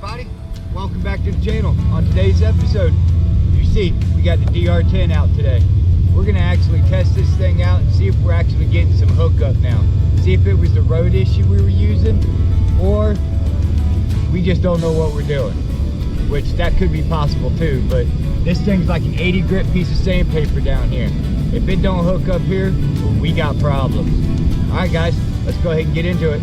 everybody, welcome back to the channel. On today's episode, you see we got the DR10 out today. We're gonna actually test this thing out and see if we're actually getting some hookup now. See if it was the road issue we were using, or we just don't know what we're doing, which that could be possible too. But this thing's like an 80 grit piece of sandpaper down here. If it don't hook up here, we got problems. All right guys, let's go ahead and get into it.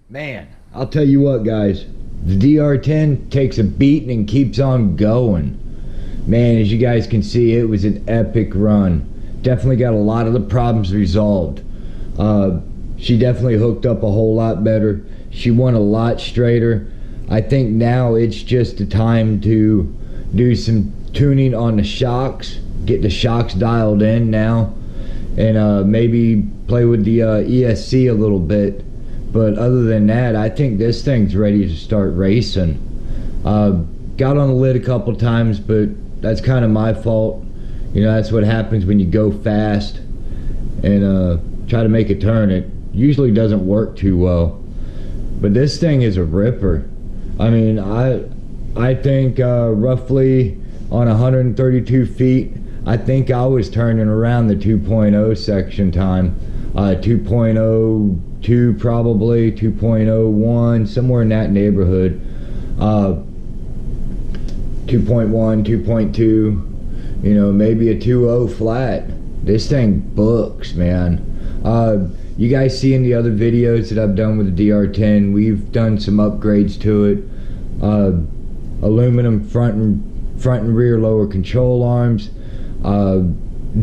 Man, I'll tell you what guys, the DR10 takes a beating and keeps on going. Man, as you guys can see, it was an epic run. Definitely got a lot of the problems resolved. She definitely hooked up a whole lot better. She went a lot straighter. I think now it's just the time to do some tuning on the shocks, get the shocks dialed in now, and maybe play with the ESC a little bit. But other than that, I think this thing's ready to start racing. Got on the lid a couple times, but that's kind of my fault. You know, that's what happens when you go fast and try to make a turn. It usually doesn't work too well. But this thing is a ripper. I mean, I think roughly on 132 feet, I think I was turning around the 2.0 section time. 2.02 probably, 2.01, somewhere in that neighborhood. 2.1, 2.2, you know, maybe a 2.0 flat. This thing books, man. You guys see in the other videos that I've done with the DR10, we've done some upgrades to it. Aluminum front and rear lower control arms.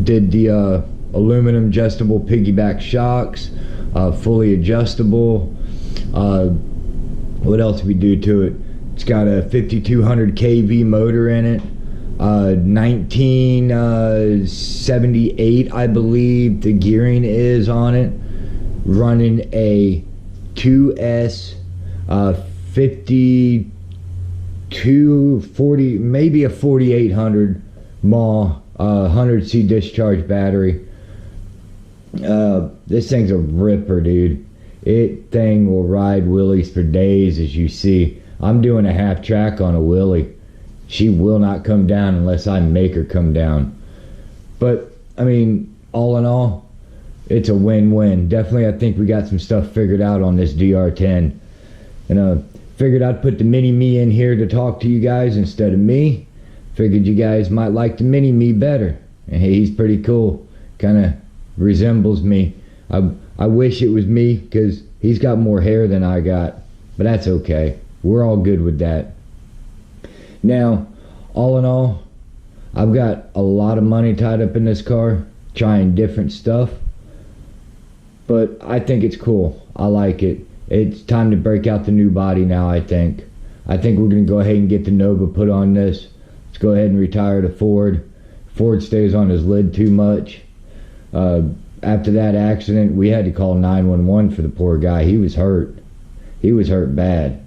Did the aluminum adjustable piggyback shocks, fully adjustable. What else did we do to it? It's got a 5200 kV motor in it, 1978 I believe the gearing is on it, running a 2S 5240, maybe a 4800 mAh 100C discharge battery. This thing's a ripper, dude. It thing will ride wheelies for days, as you see. I'm doing a half track on a wheelie. She will not come down unless I make her come down. But I mean, all in all, it's a win-win. Definitely, I think we got some stuff figured out on this DR10. And figured I'd put the mini-me in here to talk to you guys instead of me. Figured you guys might like the mini-me better. And hey, he's pretty cool. Kind of resembles me. I wish it was me, because he's got more hair than I got. But that's okay. We're all good with that. Now, all in all, I've got a lot of money tied up in this car, trying different stuff. But I think it's cool. I like it. It's time to break out the new body now, I think. I think we're going to go ahead and get the Nova put on this. Let's go ahead and retire the Ford. Ford stays on his lid too much. After that accident, we had to call 911 for the poor guy. He was hurt. He was hurt bad.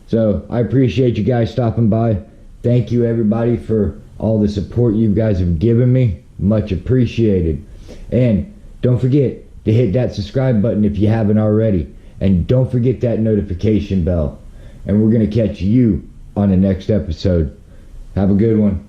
So I appreciate you guys stopping by. Thank you, everybody, for all the support you guys have given me. Much appreciated. And don't forget to hit that subscribe button if you haven't already. And don't forget that notification bell. And we're going to catch you on the next episode. Have a good one.